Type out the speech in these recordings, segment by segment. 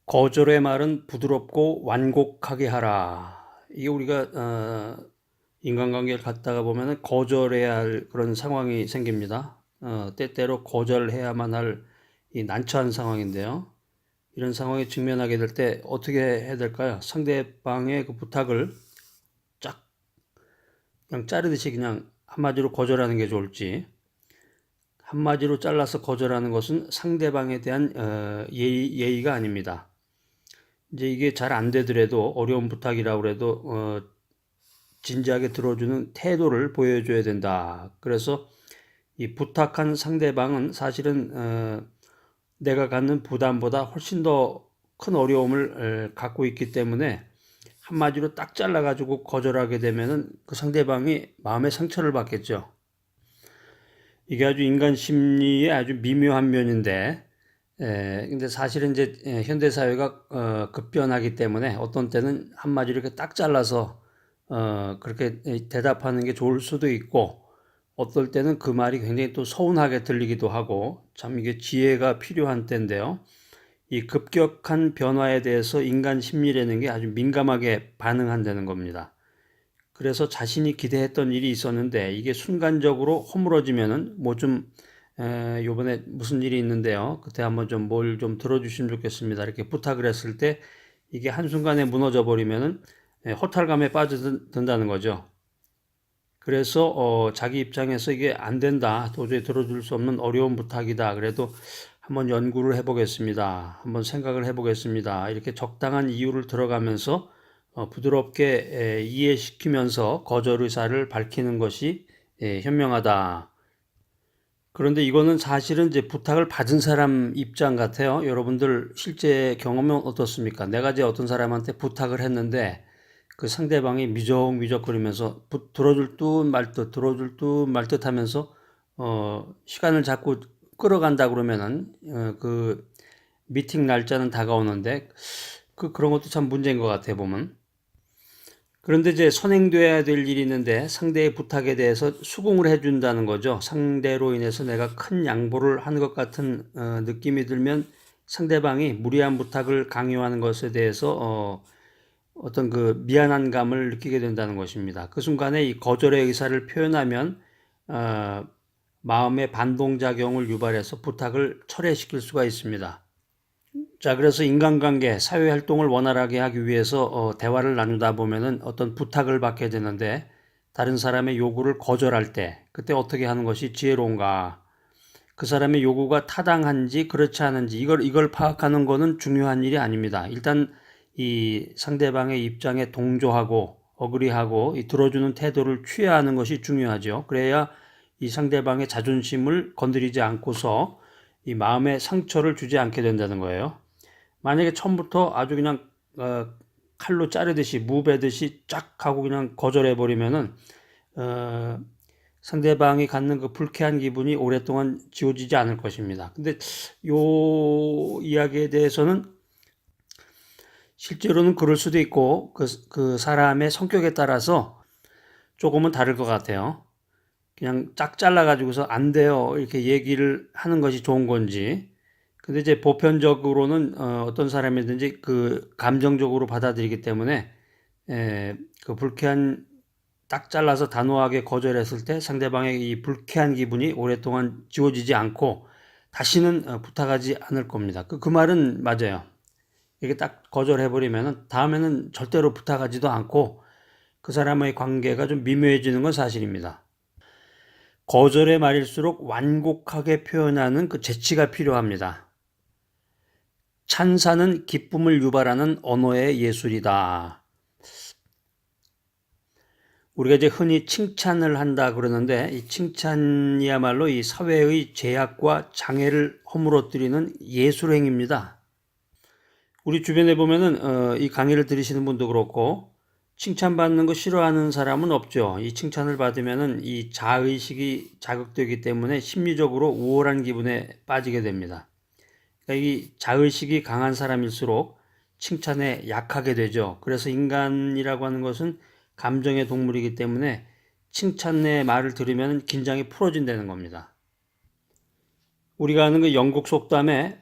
거절의 말은 부드럽고 완곡하게 하라. 이게 우리가 인간관계를 갖다가 보면은 거절해야 할 그런 상황이 생깁니다. 때때로 거절해야만 할 이 난처한 상황인데요. 이런 상황에 직면하게 될 때 어떻게 해야 될까요? 상대방의 그 부탁을 쫙 그냥 자르듯이 그냥 한마디로 거절하는 게 좋을지, 한마디로 잘라서 거절하는 것은 상대방에 대한 예의가 아닙니다. 이제 이게 잘 안 되더라도 어려운 부탁이라고 그래도 진지하게 들어주는 태도를 보여줘야 된다. 그래서 이 부탁한 상대방은 사실은 내가 갖는 부담보다 훨씬 더 큰 어려움을 갖고 있기 때문에 한마디로 딱 잘라가지고 거절하게 되면은 그 상대방이 마음의 상처를 받겠죠. 이게 아주 인간 심리의 아주 미묘한 면인데, 근데 사실은 이제 현대 사회가 급변하기 때문에 어떤 때는 한마디로 이렇게 딱 잘라서 그렇게 대답하는 게 좋을 수도 있고, 어떨 때는 그 말이 굉장히 또 서운하게 들리기도 하고, 참 이게 지혜가 필요한 때인데요. 이 급격한 변화에 대해서 인간 심리라는 게 아주 민감하게 반응한다는 겁니다. 그래서 자신이 기대했던 일이 있었는데 이게 순간적으로 허물어지면은 뭐 좀 요번에 무슨 일이 있는데요. 그때 한번 좀 뭘 좀 들어주시면 좋겠습니다. 이렇게 부탁을 했을 때 이게 한순간에 무너져 버리면은 허탈감에 빠져든다는 거죠. 그래서 자기 입장에서 이게 안 된다. 도저히 들어줄 수 없는 어려운 부탁이다. 그래도 한번 연구를 해보겠습니다. 한번 생각을 해보겠습니다. 이렇게 적당한 이유를 들어가면서 부드럽게 이해시키면서 거절 의사를 밝히는 것이 현명하다. 그런데 이거는 사실은 이제 부탁을 받은 사람 입장 같아요. 여러분들 실제 경험은 어떻습니까? 내가 이제 어떤 사람한테 부탁을 했는데 그 상대방이 미적미적거리면서 들어줄 듯 말 듯, 들어줄 듯 말 듯 하면서 시간을 자꾸 끌어간다 그러면은 그 미팅 날짜는 다가오는데 그런 것도 참 문제인 것 같아 보면. 그런데 이제 선행돼야 될 일이 있는데 상대의 부탁에 대해서 수긍을 해준다는 거죠. 상대로 인해서 내가 큰 양보를 한 것 같은 느낌이 들면 상대방이 무리한 부탁을 강요하는 것에 대해서 어떤 그 미안한 감을 느끼게 된다는 것입니다. 그 순간에 이 거절의 의사를 표현하면 어, 마음의 반동작용을 유발해서 부탁을 철회시킬 수가 있습니다. 자, 그래서 인간관계, 사회활동을 원활하게 하기 위해서 대화를 나누다 보면은 어떤 부탁을 받게 되는데 다른 사람의 요구를 거절할 때 그때 어떻게 하는 것이 지혜로운가? 그 사람의 요구가 타당한지 그렇지 않은지 이걸 파악하는 것은 중요한 일이 아닙니다. 일단 이 상대방의 입장에 동조하고 어그리하고 이 들어주는 태도를 취해야 하는 것이 중요하죠. 그래야 이 상대방의 자존심을 건드리지 않고서 이 마음에 상처를 주지 않게 된다는 거예요. 만약에 처음부터 아주 그냥 칼로 자르듯이 무베듯이 쫙 하고 그냥 거절해 버리면은 어, 상대방이 갖는 그 불쾌한 기분이 오랫동안 지워지지 않을 것입니다. 근데 요 이야기에 대해서는 실제로는 그럴 수도 있고 그 사람의 성격에 따라서 조금은 다를 것 같아요. 그냥 쫙 잘라가지고서 안 돼요. 이렇게 얘기를 하는 것이 좋은 건지. 근데 이제 보편적으로는 어떤 사람이든지 그 감정적으로 받아들이기 때문에 그 불쾌한 딱 잘라서 단호하게 거절했을 때 상대방의 이 불쾌한 기분이 오랫동안 지워지지 않고 다시는 부탁하지 않을 겁니다. 그 말은 맞아요. 이게 딱 거절해버리면 다음에는 절대로 부탁하지도 않고 그 사람의 관계가 좀 미묘해지는 건 사실입니다. 거절의 말일수록 완곡하게 표현하는 그 재치가 필요합니다. 찬사는 기쁨을 유발하는 언어의 예술이다. 우리가 이제 흔히 칭찬을 한다 그러는데 이 칭찬이야말로 이 사회의 제약과 장애를 허물어뜨리는 예술행위입니다. 우리 주변에 보면은 이 강의를 들으시는 분도 그렇고 칭찬받는 거 싫어하는 사람은 없죠. 이 칭찬을 받으면은 이 자의식이 자극되기 때문에 심리적으로 우월한 기분에 빠지게 됩니다. 그러니까 이 자의식이 강한 사람일수록 칭찬에 약하게 되죠. 그래서 인간이라고 하는 것은 감정의 동물이기 때문에 칭찬의 말을 들으면 긴장이 풀어진다는 겁니다. 우리가 아는 그 영국 속담에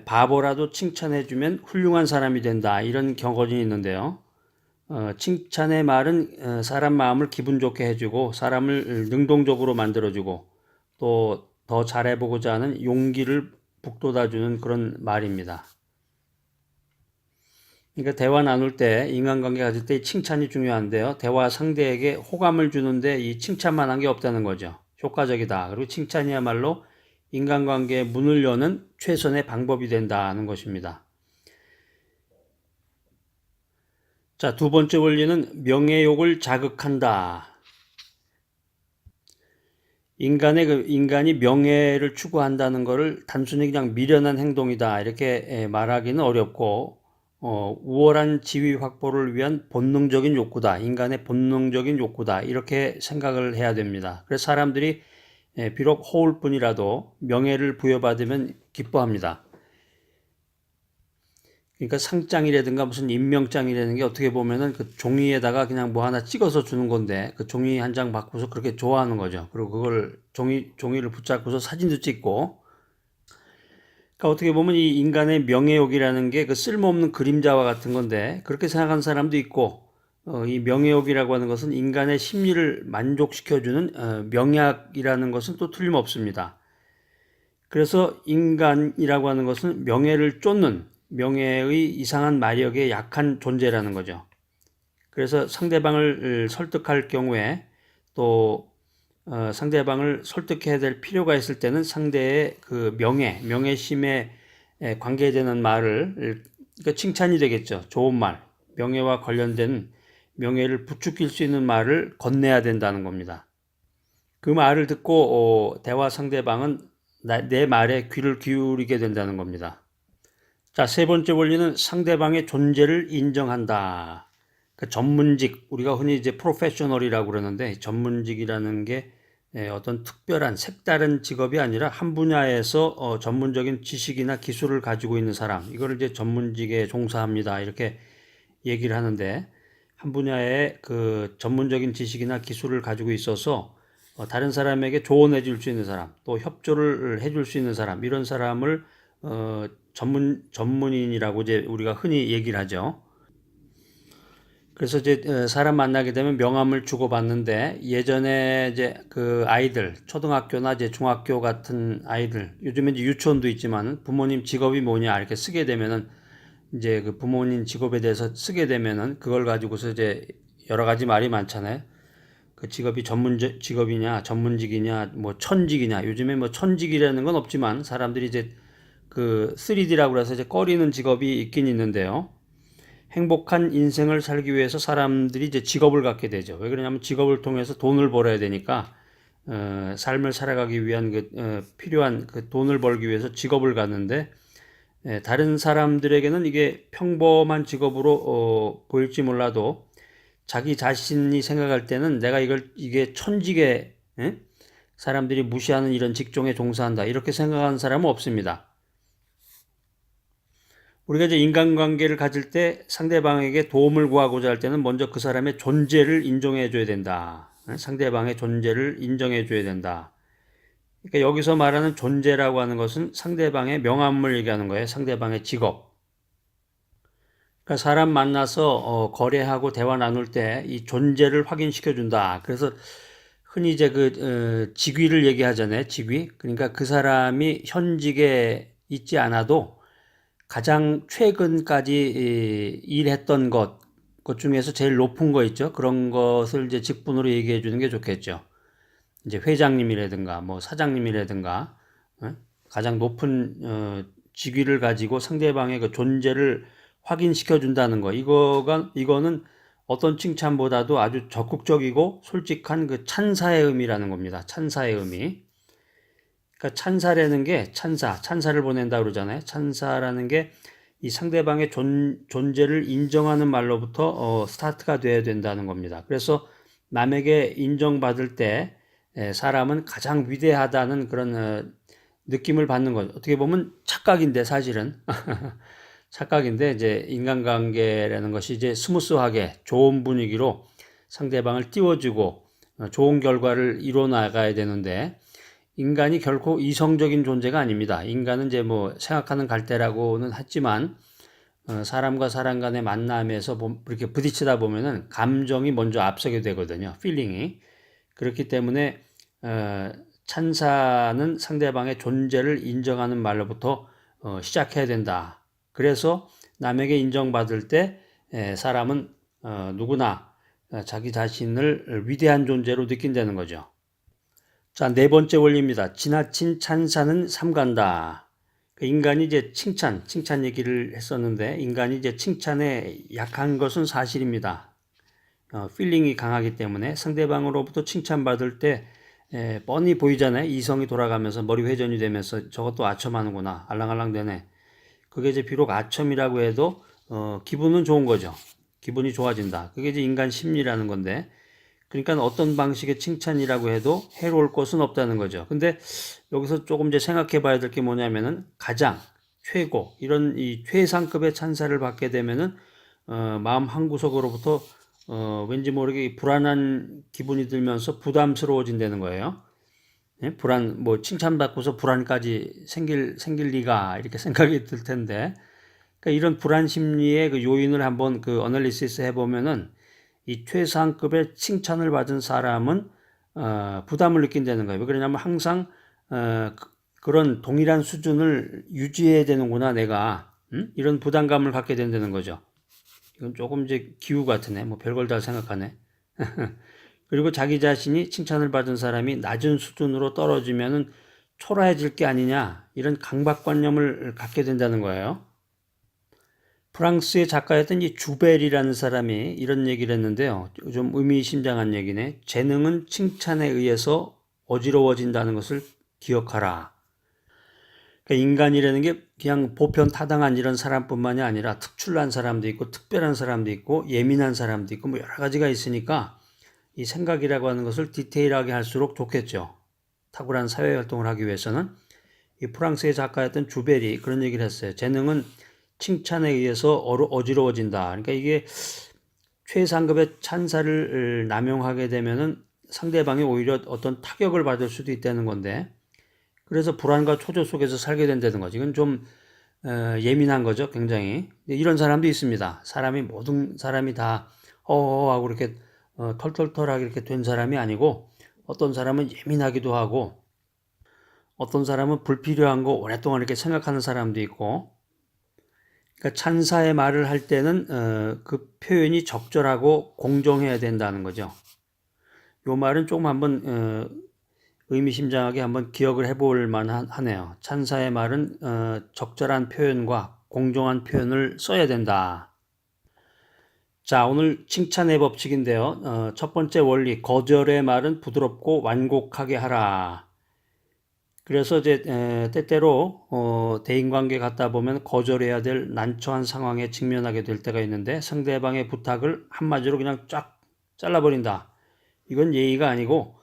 바보라도 칭찬해주면 훌륭한 사람이 된다. 이런 경고전이 있는데요. 칭찬의 말은 사람 마음을 기분 좋게 해주고 사람을 능동적으로 만들어주고 또 더 잘해보고자 하는 용기를 북돋아주는 그런 말입니다. 그러니까 대화 나눌 때, 인간관계 가질 때 칭찬이 중요한데요. 대화 상대에게 호감을 주는데 이 칭찬만 한 게 없다는 거죠. 효과적이다. 그리고 칭찬이야말로 인간관계의 문을 여는 최선의 방법이 된다는 것입니다. 자, 두 번째 원리는 명예욕을 자극한다. 인간이 명예를 추구한다는 것을 단순히 그냥 미련한 행동이다 이렇게 말하기는 어렵고 우월한 지위 확보를 위한 본능적인 욕구다. 인간의 본능적인 욕구다. 이렇게 생각을 해야 됩니다. 그래서 사람들이 비록 허울 뿐이라도 명예를 부여받으면 기뻐합니다. 그러니까 상장이라든가 무슨 임명장이라는 게 어떻게 보면은 그 종이에다가 그냥 뭐 하나 찍어서 주는 건데 그 종이 한 장 받고서 그렇게 좋아하는 거죠. 그리고 그걸 종이를 붙잡고서 사진도 찍고. 그러니까 어떻게 보면 이 인간의 명예욕이라는 게 그 쓸모없는 그림자와 같은 건데 그렇게 생각하는 사람도 있고 이 명예욕이라고 하는 것은 인간의 심리를 만족시켜주는 명약이라는 것은 또 틀림없습니다. 그래서 인간이라고 하는 것은 명예를 쫓는 명예의 이상한 마력에 약한 존재라는 거죠. 그래서 상대방을 설득할 경우에 또 상대방을 설득해야 될 필요가 있을 때는 상대의 그 명예심에 관계되는 말을 그러니까 칭찬이 되겠죠. 좋은 말, 명예와 관련된 명예를 부추길 수 있는 말을 건네야 된다는 겁니다. 그 말을 듣고 대화 상대방은 내 말에 귀를 기울이게 된다는 겁니다. 자, 세 번째 원리는 상대방의 존재를 인정한다. 그 전문직, 우리가 흔히 이제 프로페셔널이라고 그러는데 전문직이라는 게 어떤 특별한 색다른 직업이 아니라 한 분야에서 전문적인 지식이나 기술을 가지고 있는 사람, 이걸 이제 전문직에 종사합니다. 이렇게 얘기를 하는데 한 분야에 그 전문적인 지식이나 기술을 가지고 있어서 다른 사람에게 조언해 줄 수 있는 사람, 또 협조를 해줄 수 있는 사람, 이런 사람을 전문인이라고 이제 우리가 흔히 얘기를 하죠. 그래서 이제 사람 만나게 되면 명함을 주고받는데 예전에 이제 그 아이들, 초등학교나 이제 중학교 같은 아이들, 요즘에 이제 유치원도 있지만 부모님 직업이 뭐냐 이렇게 쓰게 되면은 이제 그 부모님 직업에 대해서 쓰게 되면은 그걸 가지고서 이제 여러 가지 말이 많잖아요. 그 직업이 직업이냐, 전문직이냐, 뭐 천직이냐. 요즘에 뭐 천직이라는 건 없지만 사람들이 이제 그 3D라고 해서 이제 꺼리는 직업이 있긴 있는데요. 행복한 인생을 살기 위해서 사람들이 이제 직업을 갖게 되죠. 왜 그러냐면 직업을 통해서 돈을 벌어야 되니까 삶을 살아가기 위한 필요한 그 돈을 벌기 위해서 직업을 갖는데 다른 사람들에게는 이게 평범한 직업으로 보일지 몰라도 자기 자신이 생각할 때는 내가 이게 천직에 사람들이 무시하는 이런 직종에 종사한다 이렇게 생각하는 사람은 없습니다. 우리가 이제 인간관계를 가질 때 상대방에게 도움을 구하고자 할 때는 먼저 그 사람의 존재를 인정해 줘야 된다. 상대방의 존재를 인정해 줘야 된다. 그러니까 여기서 말하는 존재라고 하는 것은 상대방의 명함을 얘기하는 거예요. 상대방의 직업. 그러니까 사람 만나서 거래하고 대화 나눌 때 이 존재를 확인시켜 준다. 그래서 흔히 이제 그 직위를 얘기하잖아요. 직위. 그러니까 그 사람이 현직에 있지 않아도 가장 최근까지 일했던 것 중에서 제일 높은 거 있죠. 그런 것을 이제 직분으로 얘기해 주는 게 좋겠죠. 이제 회장님이라든가 뭐 사장님이라든가 가장 높은 직위를 가지고 상대방의 그 존재를 확인시켜 준다는 거. 이거는 어떤 칭찬보다도 아주 적극적이고 솔직한 그 찬사의 의미라는 겁니다. 찬사의 의미. 그러니까 찬사라는 게 찬사를 보낸다 그러잖아요. 찬사라는 게 이 상대방의 존재를 인정하는 말로부터 스타트가 돼야 된다는 겁니다. 그래서 남에게 인정받을 때 사람은 가장 위대하다는 그런 느낌을 받는 거죠. 어떻게 보면 착각인데 사실은 착각인데 이제 인간관계라는 것이 이제 스무스하게 좋은 분위기로 상대방을 띄워주고 좋은 결과를 이뤄 나가야 되는데 인간이 결코 이성적인 존재가 아닙니다. 인간은 이제 뭐 생각하는 갈대라고는 했지만 사람과 사람 간의 만남에서 이렇게 부딪히다 보면은 감정이 먼저 앞서게 되거든요. 필링이. 그렇기 때문에 찬사는 상대방의 존재를 인정하는 말로부터 시작해야 된다. 그래서 남에게 인정받을 때 사람은 누구나 자기 자신을 위대한 존재로 느낀다는 거죠. 자, 네 번째 원리입니다. 지나친 찬사는 삼간다. 인간이 이제 칭찬 얘기를 했었는데, 인간이 이제 칭찬에 약한 것은 사실입니다. 필링이 강하기 때문에 상대방으로부터 칭찬받을 때 뻔히 보이잖아요. 이성이 돌아가면서 머리 회전이 되면서 저것도 아첨하는구나. 알랑알랑 되네. 그게 이제 비록 아첨이라고 해도 기분은 좋은 거죠. 기분이 좋아진다. 그게 이제 인간 심리라는 건데, 그러니까 어떤 방식의 칭찬이라고 해도 해로울 것은 없다는 거죠. 근데 여기서 조금 이제 생각해 봐야 될 게 뭐냐면은 가장 최고 이런 이 최상급의 찬사를 받게 되면은 마음 한구석으로부터 왠지 모르게 불안한 기분이 들면서 부담스러워진다는 거예요. 예? 뭐 칭찬받고서 불안까지 생길 리가 이렇게 생각이 들 텐데, 그러니까 이런 불안 심리의 그 요인을 한번 그 어널리시스 해보면은 이 최상급의 칭찬을 받은 사람은 부담을 느낀다는 거예요. 왜 그러냐면 항상 그런 동일한 수준을 유지해야 되는구나 내가 이런 부담감을 갖게 된다는 거죠. 이건 조금 이제 기우 같으네. 뭐 별걸 다 생각하네. 그리고 자기 자신이 칭찬을 받은 사람이 낮은 수준으로 떨어지면은 초라해질 게 아니냐 이런 강박관념을 갖게 된다는 거예요. 프랑스의 작가였던 이 주벨이라는 사람이 이런 얘기를 했는데요. 좀 의미심장한 얘기네. 재능은 칭찬에 의해서 어지러워진다는 것을 기억하라. 그러니까 인간이라는 게 그냥 보편타당한 이런 사람뿐만이 아니라 특출난 사람도 있고 특별한 사람도 있고 예민한 사람도 있고 뭐 여러 가지가 있으니까 이 생각이라고 하는 것을 디테일하게 할수록 좋겠죠. 탁월한 사회활동을 하기 위해서는. 이 프랑스의 작가였던 주벨이 그런 얘기를 했어요. 재능은 칭찬에 의해서 어지러워진다. 그러니까 이게 최상급의 찬사를 남용하게 되면은 상대방이 오히려 어떤 타격을 받을 수도 있다는 건데, 그래서 불안과 초조 속에서 살게 된다는 거죠. 이건 좀 예민한 거죠, 굉장히. 이런 사람도 있습니다. 모든 사람이 다 허허하고 이렇게 털털털하게 이렇게 된 사람이 아니고, 어떤 사람은 예민하기도 하고, 어떤 사람은 불필요한 거 오랫동안 이렇게 생각하는 사람도 있고, 그러니까 찬사의 말을 할 때는 그 표현이 적절하고 공정해야 된다는 거죠. 요 말은 조금 한번 의미심장하게 한번 기억을 해볼 만하네요. 찬사의 말은 적절한 표현과 공정한 표현을 써야 된다. 자, 오늘 칭찬의 법칙인데요. 첫 번째 원리, 거절의 말은 부드럽고 완곡하게 하라. 그래서 이제 때때로 대인관계 갖다 보면 거절해야 될 난처한 상황에 직면하게 될 때가 있는데, 상대방의 부탁을 한마디로 그냥 쫙 잘라버린다. 이건 예의가 아니고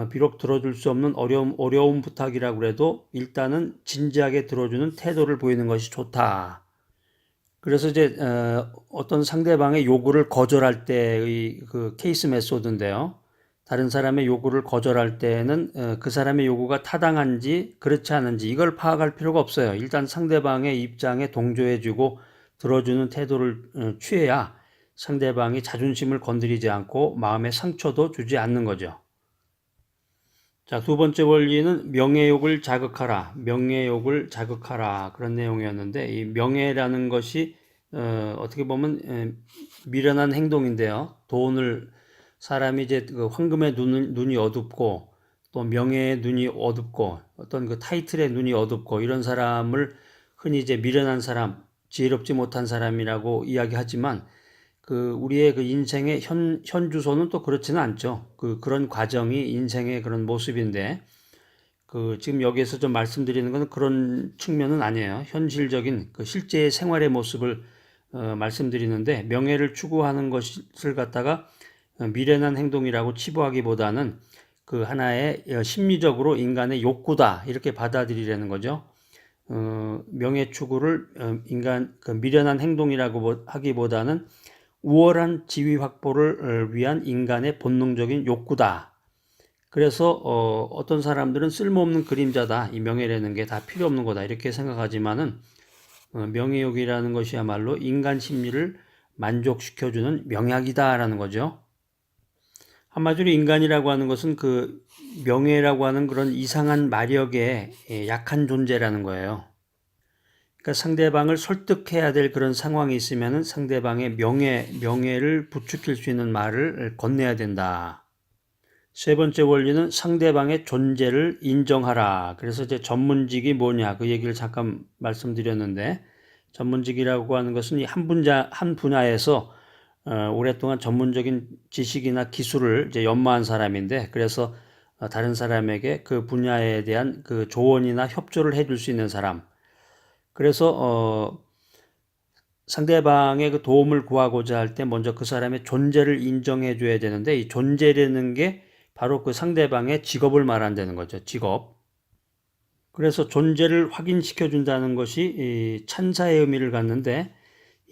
비록 들어줄 수 없는 어려운 부탁이라고 해도 일단은 진지하게 들어주는 태도를 보이는 것이 좋다. 그래서 이제 어떤 상대방의 요구를 거절할 때의 그 케이스 메소드인데요. 다른 사람의 요구를 거절할 때는 그 사람의 요구가 타당한지 그렇지 않은지 이걸 파악할 필요가 없어요. 일단 상대방의 입장에 동조해주고 들어주는 태도를 취해야 상대방이 자존심을 건드리지 않고 마음의 상처도 주지 않는 거죠. 자, 두 번째 원리는 명예욕을 자극하라. 명예욕을 자극하라. 그런 내용이었는데, 이 명예라는 것이 어떻게 보면 미련한 행동인데요. 사람이 이제 그 황금의 눈이 어둡고 또 명예의 눈이 어둡고 어떤 그 타이틀의 눈이 어둡고 이런 사람을 흔히 이제 미련한 사람, 지혜롭지 못한 사람이라고 이야기하지만 우리의 그 인생의 현주소는 또 그렇지는 않죠. 그런 과정이 인생의 그런 모습인데, 지금 여기에서 좀 말씀드리는 건 그런 측면은 아니에요. 현실적인 실제의 생활의 모습을 말씀드리는데, 명예를 추구하는 것을 갖다가 미련한 행동이라고 치부하기보다는 하나의 심리적으로 인간의 욕구다. 이렇게 받아들이려는 거죠. 명예 추구를 미련한 행동이라고 하기보다는 우월한 지위 확보를 위한 인간의 본능적인 욕구다. 그래서 어떤 사람들은 쓸모없는 그림자다. 이 명예라는 게 다 필요 없는 거다. 이렇게 생각하지만은 명예욕이라는 것이야말로 인간 심리를 만족시켜주는 명약이다라는 거죠. 한마디로 인간이라고 하는 것은 그 명예라고 하는 그런 이상한 마력에 약한 존재라는 거예요. 그러니까 상대방을 설득해야 될 그런 상황이 있으면은 상대방의 명예를 부추길 수 있는 말을 건네야 된다. 세 번째 원리는 상대방의 존재를 인정하라. 그래서 이제 전문직이 뭐냐 그 얘기를 잠깐 말씀드렸는데, 전문직이라고 하는 것은 한 분야에서 오랫동안 전문적인 지식이나 기술을 이제 연마한 사람인데, 그래서 다른 사람에게 그 분야에 대한 그 조언이나 협조를 해줄 수 있는 사람. 그래서 상대방의 그 도움을 구하고자 할 때 먼저 그 사람의 존재를 인정해 줘야 되는데, 이 존재라는 게 바로 그 상대방의 직업을 말한다는 거죠. 직업. 그래서 존재를 확인시켜 준다는 것이 이 찬사의 의미를 갖는데,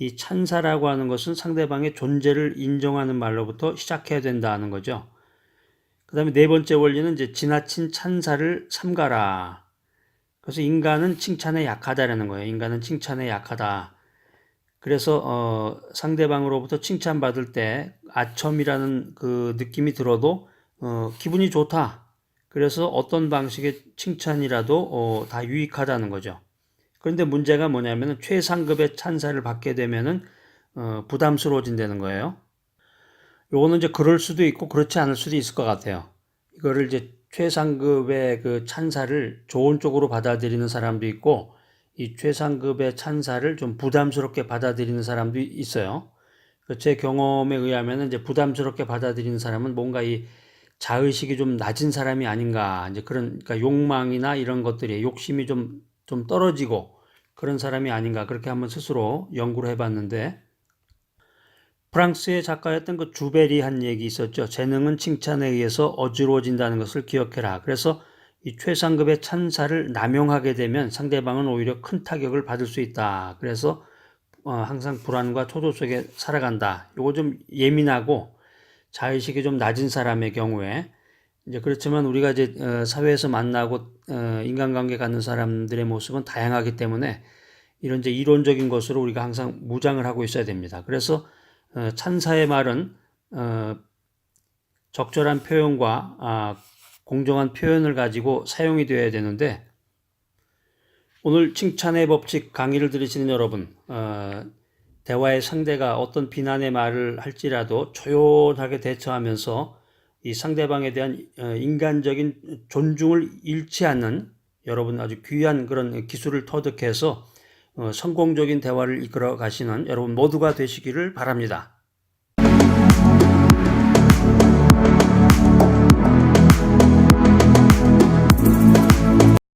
이 찬사라고 하는 것은 상대방의 존재를 인정하는 말로부터 시작해야 된다는 거죠. 그 다음에 네 번째 원리는 이제 지나친 찬사를 삼가라. 그래서 인간은 칭찬에 약하다라는 거예요. 인간은 칭찬에 약하다. 그래서 상대방으로부터 칭찬받을 때 아첨이라는 그 느낌이 들어도 기분이 좋다. 그래서 어떤 방식의 칭찬이라도 다 유익하다는 거죠. 그런데 문제가 뭐냐면은 최상급의 찬사를 받게 되면은 부담스러워진다는 거예요. 요거는 이제 그럴 수도 있고 그렇지 않을 수도 있을 것 같아요. 이거를 이제 최상급의 그 찬사를 좋은 쪽으로 받아들이는 사람도 있고, 이 최상급의 찬사를 좀 부담스럽게 받아들이는 사람도 있어요. 제 경험에 의하면 이제 부담스럽게 받아들이는 사람은 뭔가 이 자의식이 좀 낮은 사람이 아닌가, 이제 그러니까 욕망이나 이런 것들이 욕심이 좀 떨어지고 그런 사람이 아닌가, 그렇게 한번 스스로 연구를 해봤는데, 프랑스의 작가였던 그 주베리 한 얘기 있었죠. 재능은 칭찬에 의해서 어지러워진다는 것을 기억해라. 그래서 이 최상급의 찬사를 남용하게 되면 상대방은 오히려 큰 타격을 받을 수 있다. 그래서 항상 불안과 초조 속에 살아간다. 요거 좀 예민하고 자의식이 좀 낮은 사람의 경우에, 이제 그렇지만 우리가 이제 사회에서 만나고 인간관계 갖는 사람들의 모습은 다양하기 때문에 이런 이제 이론적인 것으로 우리가 항상 무장을 하고 있어야 됩니다. 그래서 찬사의 말은 적절한 표현과 공정한 표현을 가지고 사용이 되어야 되는데, 오늘 칭찬의 법칙 강의를 들으시는 여러분, 대화의 상대가 어떤 비난의 말을 할지라도 조용하게 대처하면서 이 상대방에 대한 인간적인 존중을 잃지 않는 여러분 아주 귀한 그런 기술을 터득해서 성공적인 대화를 이끌어 가시는 여러분 모두가 되시기를 바랍니다.